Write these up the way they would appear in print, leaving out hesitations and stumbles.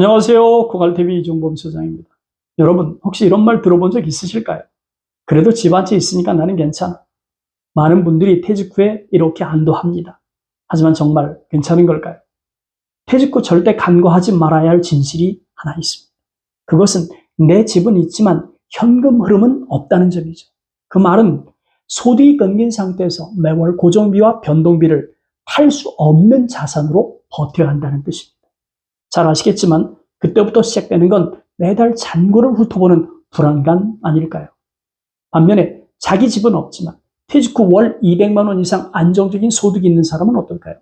안녕하세요. 고갈TV 이종범 소장입니다. 여러분, 혹시 이런 말 들어본 적 있으실까요? 그래도 집 한 채 있으니까 나는 괜찮아. 많은 분들이 퇴직 후에 이렇게 안도합니다. 하지만 정말 괜찮은 걸까요? 퇴직 후 절대 간과하지 말아야 할 진실이 하나 있습니다. 그것은 내 집은 있지만 현금 흐름은 없다는 점이죠. 그 말은 소득이 끊긴 상태에서 매월 고정비와 변동비를 팔 수 없는 자산으로 버텨야 한다는 뜻입니다. 잘 아시겠지만 그때부터 시작되는 건 매달 잔고를 훑어보는 불안감 아닐까요? 반면에 자기 집은 없지만 퇴직 후 월 200만 원 이상 안정적인 소득이 있는 사람은 어떨까요?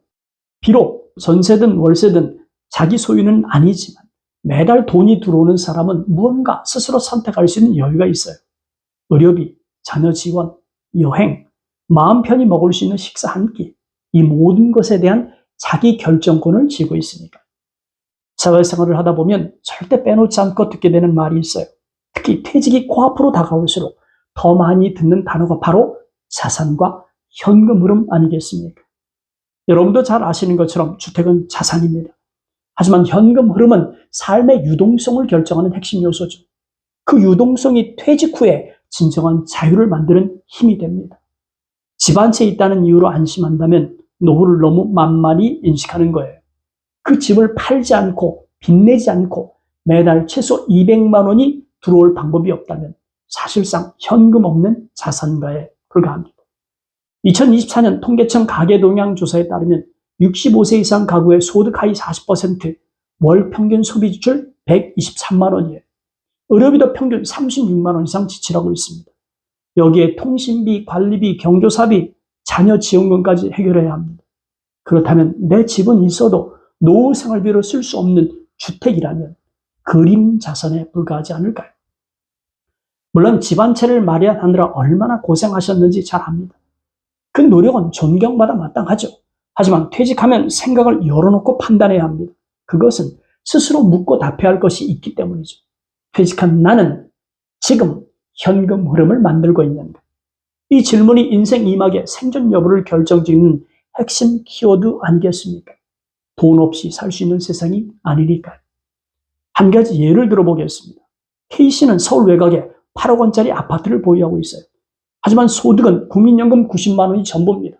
비록 전세든 월세든 자기 소유는 아니지만 매달 돈이 들어오는 사람은 무언가 스스로 선택할 수 있는 여유가 있어요. 의료비, 자녀 지원, 여행, 마음 편히 먹을 수 있는 식사 한 끼, 이 모든 것에 대한 자기 결정권을 쥐고 있으니까. 사회생활을 하다 보면 절대 빼놓지 않고 듣게 되는 말이 있어요. 특히 퇴직이 코앞으로 다가올수록 더 많이 듣는 단어가 바로 자산과 현금 흐름 아니겠습니까? 여러분도 잘 아시는 것처럼 주택은 자산입니다. 하지만 현금 흐름은 삶의 유동성을 결정하는 핵심 요소죠. 그 유동성이 퇴직 후에 진정한 자유를 만드는 힘이 됩니다. 집 한 채 있다는 이유로 안심한다면 노후를 너무 만만히 인식하는 거예요. 그 집을 팔지 않고 빚내지 않고 매달 최소 200만 원이 들어올 방법이 없다면 사실상 현금 없는 자산가에 불과합니다. 2024년 통계청 가계동향조사에 따르면 65세 이상 가구의 소득 하위 40%, 월 평균 소비 지출 123만 원이에요. 의료비도 평균 36만 원 이상 지출하고 있습니다. 여기에 통신비, 관리비, 경조사비, 자녀 지원금까지 해결해야 합니다. 그렇다면 내 집은 있어도 노후 생활비로 쓸 수 없는 주택이라면 그림 자산에 불과하지 않을까요? 물론 집 한 채를 마련하느라 얼마나 고생하셨는지 잘 압니다. 그 노력은 존경받아 마땅하죠. 하지만 퇴직하면 생각을 열어놓고 판단해야 합니다. 그것은 스스로 묻고 답해야 할 것이 있기 때문이죠. 퇴직한 나는 지금 현금 흐름을 만들고 있는가? 이 질문이 인생 2막의 생존 여부를 결정짓는 핵심 키워드 아니겠습니까? 돈 없이 살 수 있는 세상이 아니니까요. 한 가지 예를 들어보겠습니다. K씨는 서울 외곽에 8억 원짜리 아파트를 보유하고 있어요. 하지만 소득은 국민연금 90만 원이 전부입니다.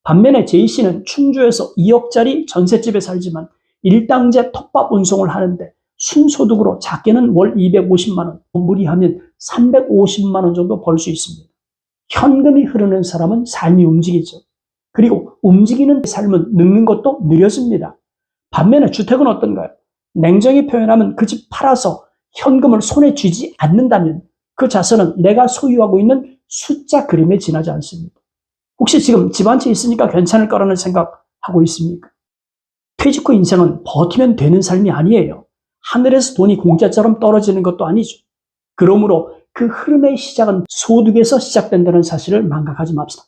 반면에 J씨는 충주에서 2억짜리 전셋집에 살지만 일당제 톱밥 운송을 하는데 순소득으로 작게는 월 250만 원, 무리하면 350만 원 정도 벌 수 있습니다. 현금이 흐르는 사람은 삶이 움직이죠. 그리고 움직이는 삶은 늙는 것도 느려집니다. 반면에 주택은 어떤가요? 냉정히 표현하면 그 집 팔아서 현금을 손에 쥐지 않는다면 그 자산은 내가 소유하고 있는 숫자 그림에 지나지 않습니다. 혹시 지금 집 한 채 있으니까 괜찮을 거라는 생각하고 있습니까? 퇴직 후 인생은 버티면 되는 삶이 아니에요. 하늘에서 돈이 공짜처럼 떨어지는 것도 아니죠. 그러므로 그 흐름의 시작은 소득에서 시작된다는 사실을 망각하지 맙시다.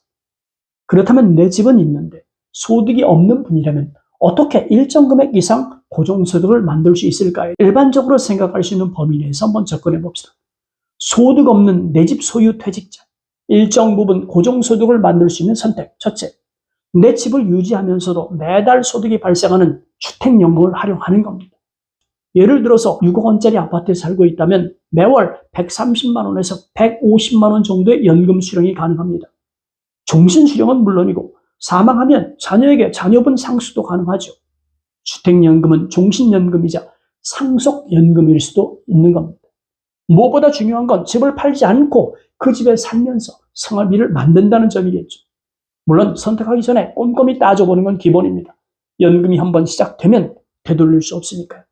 그렇다면 내 집은 있는데 소득이 없는 분이라면 어떻게 일정 금액 이상 고정소득을 만들 수 있을까요? 일반적으로 생각할 수 있는 범위 내에서 한번 접근해 봅시다. 소득 없는 내 집 소유 퇴직자, 일정 부분 고정소득을 만들 수 있는 선택. 첫째, 내 집을 유지하면서도 매달 소득이 발생하는 주택연금을 활용하는 겁니다. 예를 들어서 6억 원짜리 아파트에 살고 있다면 매월 130만 원에서 150만 원 정도의 연금 수령이 가능합니다. 종신 수령은 물론이고 사망하면 자녀에게 자녀분 상수도 가능하죠. 주택연금은 종신연금이자 상속연금일 수도 있는 겁니다. 무엇보다 중요한 건 집을 팔지 않고 그 집에 살면서 생활비를 만든다는 점이겠죠. 물론 선택하기 전에 꼼꼼히 따져보는 건 기본입니다. 연금이 한번 시작되면 되돌릴 수 없으니까요.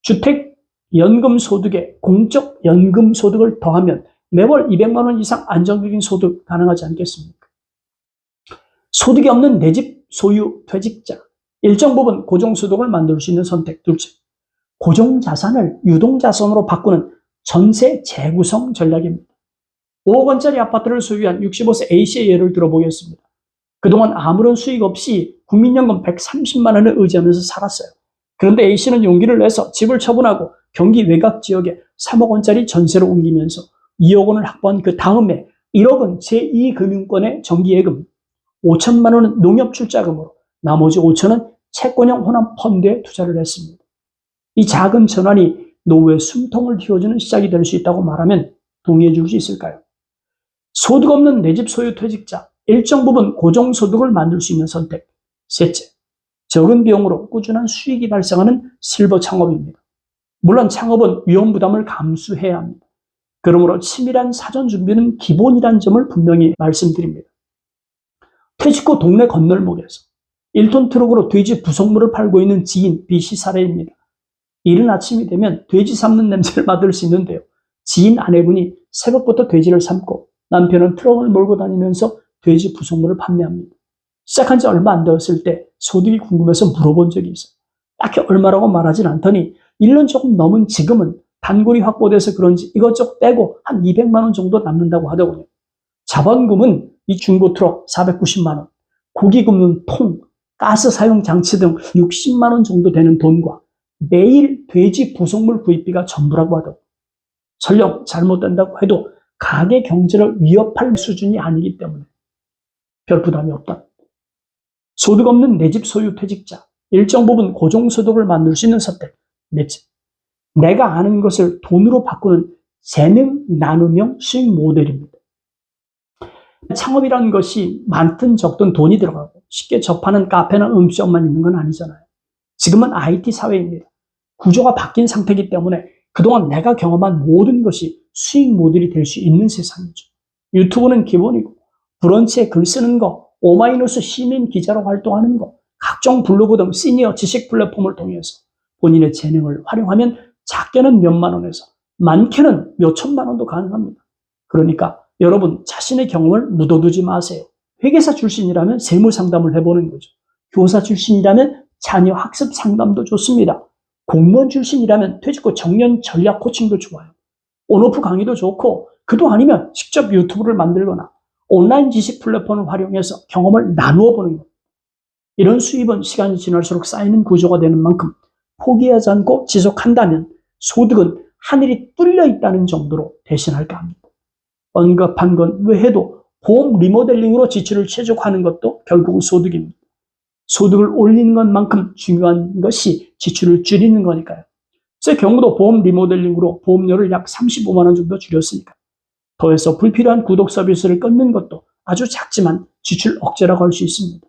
주택 연금 소득에 공적 연금 소득을 더하면 매월 200만 원 이상 안정적인 소득 가능하지 않겠습니까? 소득이 없는 내 집 소유 퇴직자, 일정 부분 고정소득을 만들 수 있는 선택. 둘째, 고정자산을 유동자산으로 바꾸는 전세 재구성 전략입니다. 5억 원짜리 아파트를 소유한 65세 A씨의 예를 들어보겠습니다. 그동안 아무런 수익 없이 국민연금 130만 원을 의지하면서 살았어요. 그런데 A씨는 용기를 내서 집을 처분하고 경기 외곽 지역에 3억 원짜리 전세로 옮기면서 2억 원을 확보한 그 다음에 1억 원 제2금융권의 정기예금, 5천만 원은 농협 출자금으로 나머지 5천은 채권형 호남 펀드에 투자를 했습니다. 이 작은 전환이 노후의 숨통을 틔워주는 시작이 될 수 있다고 말하면 동의해 줄 수 있을까요? 소득 없는 내 집 소유 퇴직자, 일정 부분 고정소득을 만들 수 있는 선택. 셋째, 적은 비용으로 꾸준한 수익이 발생하는 실버 창업입니다. 물론 창업은 위험 부담을 감수해야 합니다. 그러므로 치밀한 사전 준비는 기본이란 점을 분명히 말씀드립니다. 퇴직 후 동네 건널목에서 1톤 트럭으로 돼지 부속물을 팔고 있는 지인 B씨 사례입니다. 이른 아침이 되면 돼지 삶는 냄새를 맡을 수 있는데요. 지인 아내분이 새벽부터 돼지를 삶고 남편은 트럭을 몰고 다니면서 돼지 부속물을 판매합니다. 시작한 지 얼마 안 되었을 때 소득이 궁금해서 물어본 적이 있어요. 딱히 얼마라고 말하진 않더니 1년 조금 넘은 지금은 단골이 확보돼서 그런지 이것저것 빼고 한 200만 원 정도 남는다고 하더군요. 자본금은 이 중고 트럭 490만 원, 고기 굽는 통, 가스 사용 장치 등 60만 원 정도 되는 돈과 매일 돼지 부속물 구입비가 전부라고 하더군요. 설령 잘못된다고 해도 가게 경제를 위협할 수준이 아니기 때문에 별 부담이 없다. 소득 없는 내 집 소유 퇴직자, 일정 부분 고정소득을 만들 수 있는 선택. 넷째, 내가 아는 것을 돈으로 바꾸는 재능 나눔형 수익 모델입니다. 창업이라는 것이 많든 적든 돈이 들어가고 쉽게 접하는 카페나 음식점만 있는 건 아니잖아요. 지금은 IT 사회입니다. 구조가 바뀐 상태이기 때문에 그동안 내가 경험한 모든 것이 수익 모델이 될 수 있는 세상이죠. 유튜브는 기본이고 브런치에 글 쓰는 거, 오마이뉴스 시민 기자로 활동하는 거, 각종 블로그 등 시니어 지식 플랫폼을 통해서 본인의 재능을 활용하면 작게는 몇만 원에서 많게는 몇천만 원도 가능합니다. 그러니까 여러분 자신의 경험을 묻어두지 마세요. 회계사 출신이라면 세무 상담을 해보는 거죠. 교사 출신이라면 자녀 학습 상담도 좋습니다. 공무원 출신이라면 퇴직 후 정년 전략 코칭도 좋아요. 온오프 강의도 좋고 그도 아니면 직접 유튜브를 만들거나 온라인 지식 플랫폼을 활용해서 경험을 나누어 보는 것. 이런 수입은 시간이 지날수록 쌓이는 구조가 되는 만큼 포기하지 않고 지속한다면 소득은 하늘이 뚫려 있다는 정도로 대신할까 합니다. 언급한 건 외에도 보험 리모델링으로 지출을 최적화하는 것도 결국은 소득입니다. 소득을 올리는 것만큼 중요한 것이 지출을 줄이는 거니까요. 제 경우도 보험 리모델링으로 보험료를 약 35만 원 정도 줄였으니까. 더해서 불필요한 구독 서비스를 끊는 것도 아주 작지만 지출 억제라고 할 수 있습니다.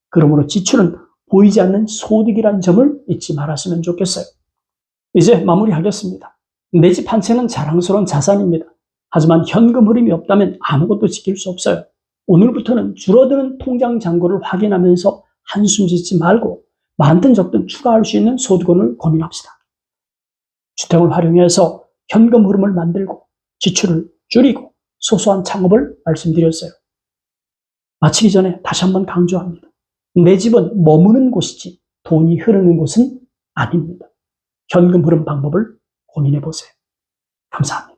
그러므로 지출은 보이지 않는 소득이라는 점을 잊지 말았으면 좋겠어요. 이제 마무리하겠습니다. 내 집 한 채는 자랑스러운 자산입니다. 하지만 현금 흐름이 없다면 아무것도 지킬 수 없어요. 오늘부터는 줄어드는 통장 잔고를 확인하면서 한숨 짓지 말고 많든 적든 추가할 수 있는 소득원을 고민합시다. 주택을 활용해서 현금 흐름을 만들고 지출을 줄이고 소소한 창업을 말씀드렸어요. 마치기 전에 다시 한번 강조합니다. 내 집은 머무는 곳이지 돈이 흐르는 곳은 아닙니다. 현금 흐름 방법을 고민해 보세요. 감사합니다.